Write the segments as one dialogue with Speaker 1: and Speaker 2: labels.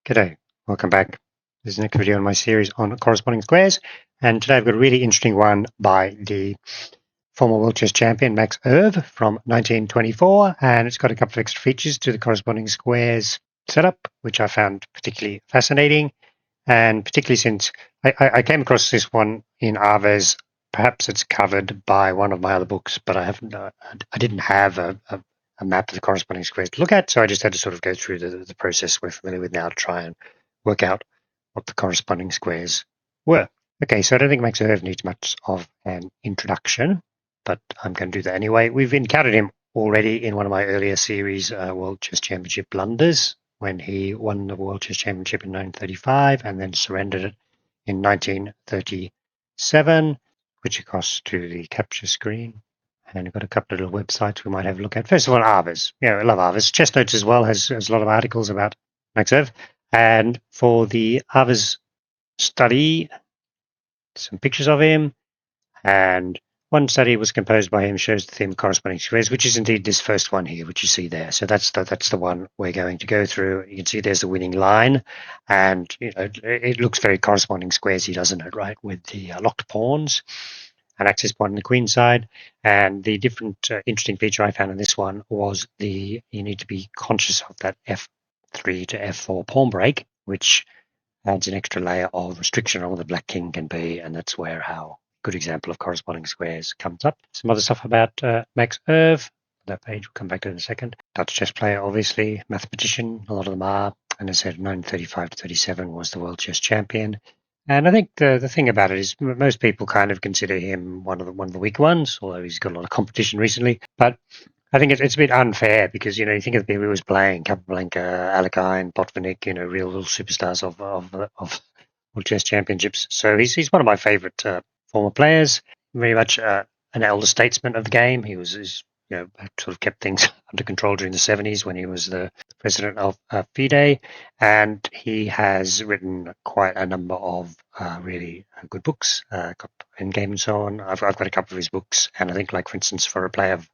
Speaker 1: G'day, welcome back. This is the next video in my series on corresponding squares, and today I've got a really interesting one by the former world chess champion Max Euwe from 1924, and it's got a couple of extra features to the corresponding squares setup, which I found particularly fascinating, and particularly since I came across this one in Arves. Perhaps it's covered by one of my other books, but I didn't have a map of the corresponding squares to look at, so I just had to sort of go through the process we're familiar with now to try and work out what the corresponding squares were. Okay, so I don't think Max Euwe needs much of an introduction, but I'm going to do that anyway. We've encountered him already in one of my earlier series, World Chess Championship Blunders, when he won the World Chess Championship in 1935 and then surrendered it in 1937, which across to the capture screen. And we've got a couple of little websites we might have a look at. First of all, Arves. I love Arves. Chess Notes as well has a lot of articles about Max Euwe. And for the Arves study, some pictures of him. And one study was composed by him, shows the theme corresponding squares, which is indeed this first one here, which you see there. So that's the one we're going to go through. You can see there's the winning line, and it looks very corresponding squaresy, doesn't it? Right, with the locked pawns, an access point on the Queenside. And the different interesting feature I found in this one was you need to be conscious of that F3 to F4 pawn break, which adds an extra layer of restriction on what the black king can be, and that's where how good example of corresponding squares comes up. Some other stuff about Max Euwe. That page we'll come back to in a second. Dutch chess player, obviously, mathematician, a lot of them are. And as I said, 1935 to 37 was the world chess champion. And I think the thing about it is most people kind of consider him one of the weak ones, although he's got a lot of competition recently. But I think it's a bit unfair because, you think of the people he was playing, Capablanca, Alekhine, Botvinnik, real little superstars of world chess championships. So he's one of my favorite former players, very much an elder statesman of the game. He was sort of kept things under control during the 70s when he was the president of FIDE, and he has written quite a number of really good books, in game and so on. I've got a couple of his books, and I think, like, for instance, for a player of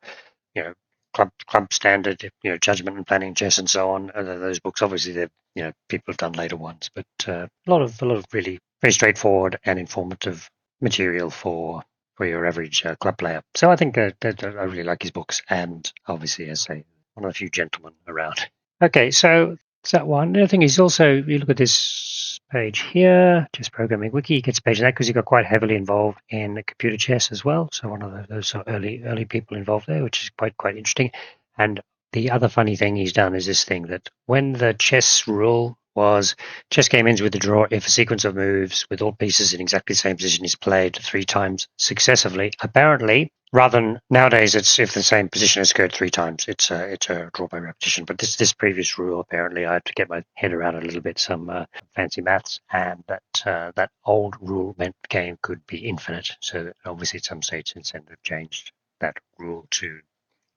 Speaker 1: club standard, judgment and planning chess and so on. Those books, obviously, they're people have done later ones, but a lot of really very straightforward and informative material for your average club player. So I think that I really like his books, and obviously, as I say, one of the few gentlemen around. Okay, so that's that one. The other thing is also, you look at this page here, Chess Programming Wiki, gets a page of that because he got quite heavily involved in computer chess as well. So one of those sort of early people involved there, which is quite interesting. And the other funny thing he's done is this thing that when the chess rule was chess game ends with a draw if a sequence of moves with all pieces in exactly the same position is played 3 times successively. Apparently, rather than nowadays, it's if the same position is occurred 3 times, it's a draw by repetition. But this previous rule, apparently, I had to get my head around a little bit, some fancy maths, and that old rule meant the game could be infinite. So obviously, at some stage since then, they've changed that rule to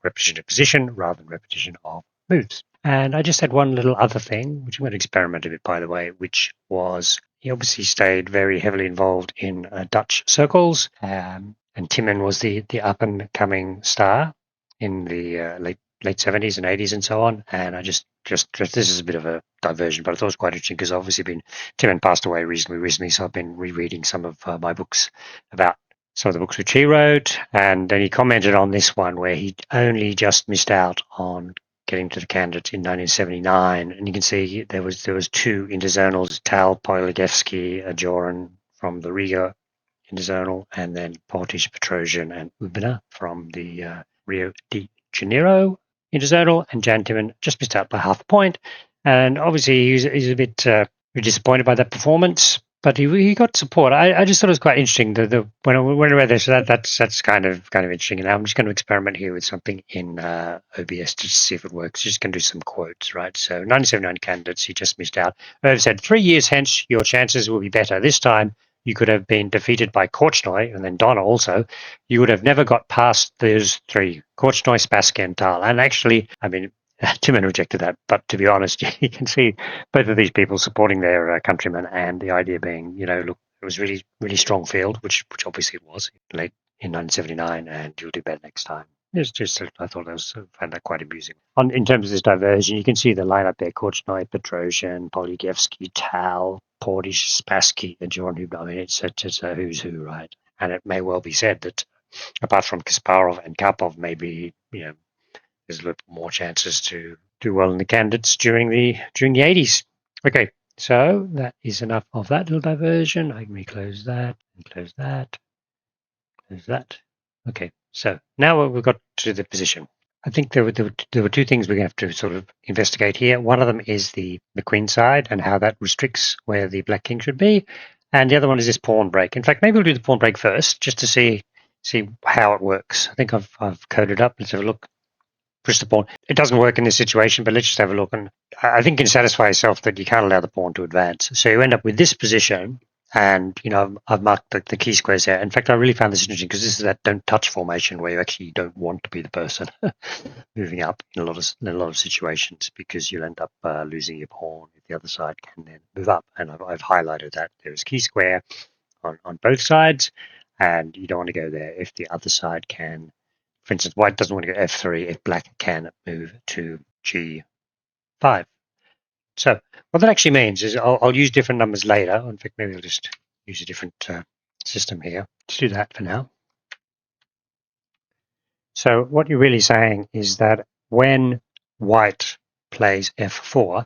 Speaker 1: repetition of position rather than repetition of moves. And I just had one little other thing, which I'm going to experiment a bit, by the way, which was he obviously stayed very heavily involved in Dutch circles, and Timman was the up-and-coming star in the late 70s and 80s and so on. And I just this is a bit of a diversion, but I thought it was quite interesting because obviously Timman passed away reasonably recently, so I've been rereading some of my books about some of the books which he wrote, and then he commented on this one where he only just missed out on getting to the candidates in 1979, and you can see there was 2 interzonals, Tal Poilagevsky, a Joran from the Riga interzonal, and then Portish, Petrosian, and Ubina from the Rio de Janeiro interzonal, and Jan Timman just missed out by half a point, and obviously he's a bit disappointed by that performance. But he got support. I just thought it was quite interesting. When I read this, that's kind of interesting. And I'm just going to experiment here with something in OBS to see if it works. Just going to do some quotes, right? So 1979 candidates, he just missed out. Irv said, 3 years hence, your chances will be better. This time, you could have been defeated by Korchnoi and then Donna also. You would have never got past those 3, Korchnoi, Spassky, and Tal. And actually, Timman rejected that, but to be honest, you can see both of these people supporting their countrymen, and the idea being, look, it was really strong field, which obviously it was late in 1979, and you'll do better next time. It's just I thought I found that quite amusing. In terms of this diversion, you can see the lineup there: Korchnoi, Petrosian, Polyevsky, Tal, Portish, Spassky, and John Hubner. I mean, it's a who's who, right? And it may well be said that apart from Kasparov and Karpov, maybe there's a little more chances to do well in the candidates during the 80s. Okay, so that is enough of that little diversion. I can close that and close that. Close that. Okay, so now we've got to the position. I think there were two things we're going to have to sort of investigate here. One of them is the Queenside and how that restricts where the black king should be, and the other one is this pawn break. In fact, maybe we'll do the pawn break first, just to see how it works. I think I've coded up. Let's have a look. Push the pawn. It doesn't work in this situation, but let's just have a look. And I think you can satisfy yourself that you can't allow the pawn to advance. So you end up with this position. And, I've marked the key squares here. In fact, I really found this interesting because this is that don't touch formation where you actually don't want to be the person moving up in a lot of situations, because you'll end up losing your pawn if the other side can then move up. And I've highlighted that there is key square on both sides, and you don't want to go there if the other side can. For instance, white doesn't want to go f3 if black can move to g5. So what that actually means is I'll use different numbers later. In fact, maybe I'll just use a different system here. Let's do that for now. So what you're really saying is that when white plays f4,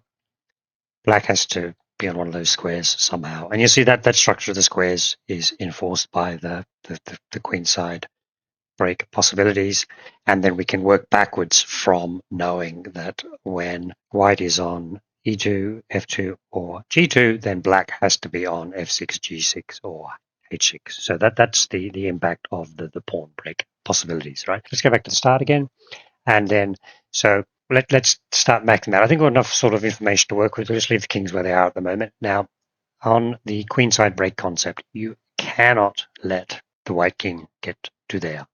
Speaker 1: black has to be on one of those squares somehow. And you see that structure of the squares is enforced by the queenside break possibilities. And then we can work backwards from knowing that when white is on e2, f2, or g2, then black has to be on f6, g6, or h6. So that's the impact of the pawn break possibilities, right? Let's go back to the start again. And then, so let's start making that. I think we've got enough sort of information to work with. We'll just leave the kings where they are at the moment. Now, on the queenside break concept, you cannot let the white king get to there.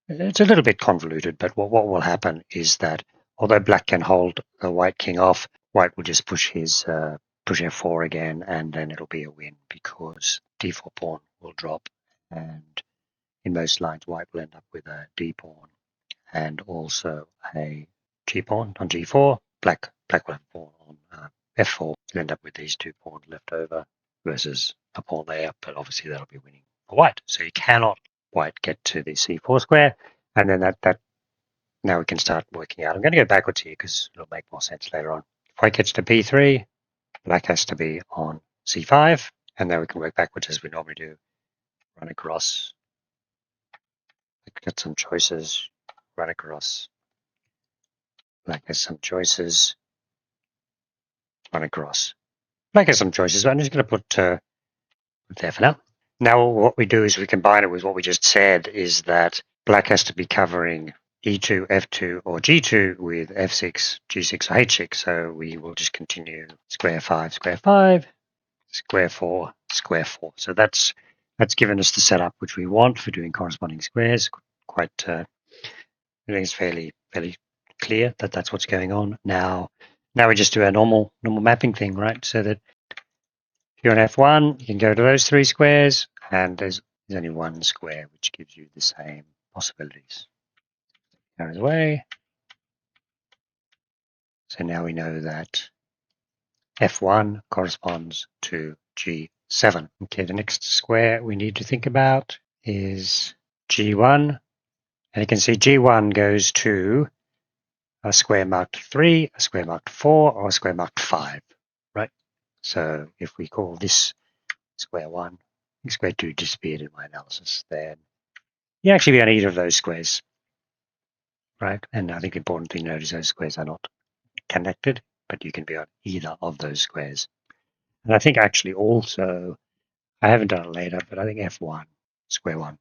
Speaker 1: It's a little bit convoluted, but what will happen is that although black can hold the white king off, white will just push f4 again, and then it'll be a win because d4 pawn will drop, and in most lines white will end up with a d pawn and also a g pawn on g4. Black will have a pawn on f4. You end up with these two pawns left over versus a pawn there, but obviously that'll be winning for white. So you cannot white get to the c4 square, and then that now we can start working out. I'm going to go backwards here because it'll make more sense later on. If white gets to b3, black has to be on c5, and then we can work backwards as we normally do. Run across. Get some choices. Run across. Black has some choices. Run across. Black has some choices, but I'm just going to put there for now. Now what we do is we combine it with what we just said, is that black has to be covering e2, f2, or g2 with f6, g6, or h6. So we will just continue square 5, square 5, square 4, square 4. So that's given us the setup which we want for doing corresponding squares. Quite, I think it's fairly clear that that's what's going on. Now we just do our normal mapping thing, right? So that if you're on f1, you can go to those three squares, and there's only one square which gives you the same possibilities. Goes away. So now we know that f1 corresponds to g7. Okay, the next square we need to think about is g1. And you can see g1 goes to a square marked 3, a square marked 4, or a square marked 5, right? So if we call this square 1, square 2 disappeared in my analysis, then you actually be on either of those squares, right? And I think the important thing to note is those squares are not connected, but you can be on either of those squares. And I think actually also, I haven't done it later, but I think f1, square 1.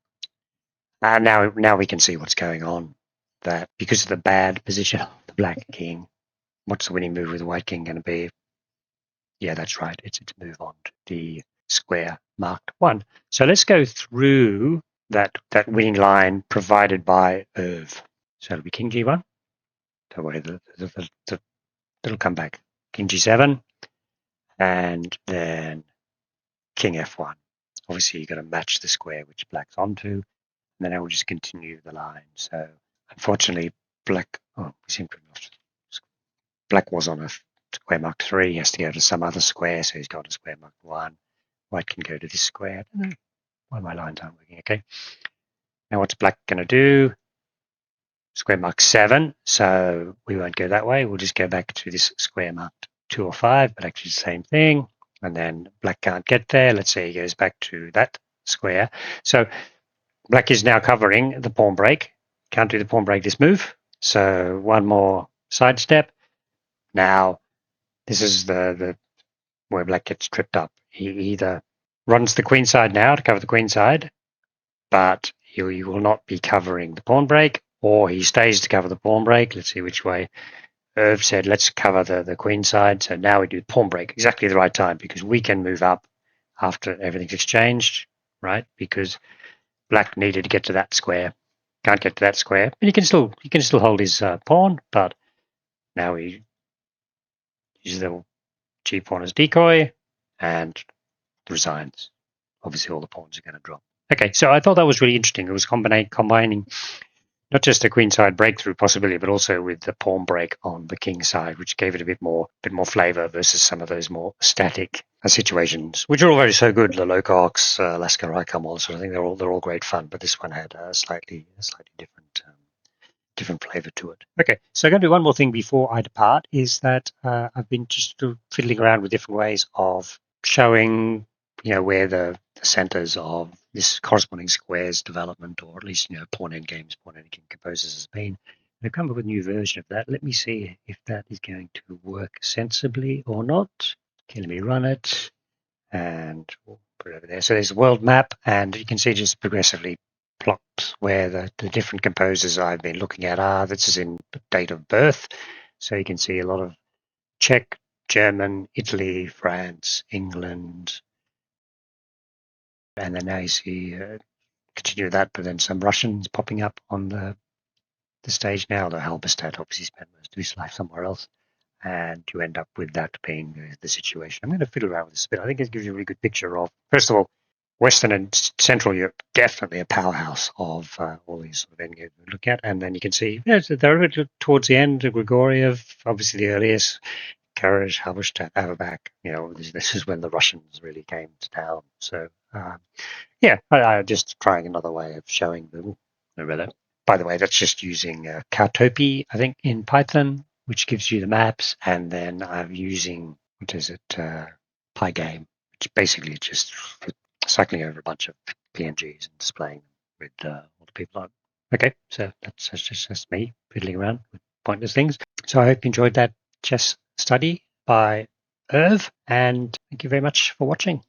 Speaker 1: And now we can see what's going on, that because of the bad position of the black king, what's the winning move with the white king going to be? Yeah, that's right. It's move on to the square marked 1. So let's go through that winning line provided by Arves. So it'll be king g1. Don't worry, it'll come back. King g7, and then king f1. Obviously, you've got to match the square which black's onto, and then I will just continue the line. So Unfortunately, black. Oh, we seem to have lost. Black was on a square marked 3. He has to go to some other square, so he's got a square marked 1. White can go to this square. I don't know why my lines aren't working. Okay. Now what's black going to do? Square marked 7, so we won't go that way. We'll just go back to this square marked 2 or 5, but actually the same thing. And then black can't get there. Let's say he goes back to that square. So black is now covering the pawn break. Can't do the pawn break this move. So one more side step. Now this is the where black gets tripped up. He either runs the queen side now to cover the queen side, but he will not be covering the pawn break, or he stays to cover the pawn break. Let's see which way. Irv said, let's cover the queen side. So now we do pawn break exactly the right time, because we can move up after everything's exchanged, right? Because black needed to get to that square. Can't get to that square. And he can still hold his pawn, but now he uses the g pawn as decoy and resigns. Obviously, all the pawns are going to drop. Okay, so I thought that was really interesting. It was combining not just a queenside breakthrough possibility, but also with the pawn break on the king side, which gave it a bit more flavor versus some of those more static situations, which are all very so good. The Lococks, Lasker Icom, also, I think they're all great fun, but this one had a slightly different flavor to it. Okay, so I'm going to do one more thing before I depart. Is that I've been just fiddling around with different ways of showing, where the centers of this corresponding squares development, or at least, pawn endgames, pawn endgame composers has been. I've come up with a new version of that. Let me see if that is going to work sensibly or not. Okay, let me run it, and we'll put it over there. So there's a world map, and you can see just progressively plots where the different composers I've been looking at are. This is in date of birth, so you can see a lot of Czech, German, Italy, France, England, and then now you see continue that, but then some Russians popping up on the stage now. Although Halberstadt obviously spent most of his life somewhere else, and you end up with that being the situation. I'm going to fiddle around with this a bit. I think it gives you a really good picture of, first of all, Western and Central Europe, definitely a powerhouse of all these sort of endgames we look at. And then you can see, they're towards the end, Grigoriev, obviously the earliest, Courage, Halberstadt, Averbach. This is when the Russians really came to town. So, I just trying another way of showing them. By the way, that's just using Cartopy, I think, in Python, which gives you the maps. And then I'm using, Pygame, which basically is just cycling over a bunch of PNGs and displaying with all the people on. Okay, so that's just me fiddling around with pointless things. So I hope you enjoyed that chess study by Irv, and thank you very much for watching.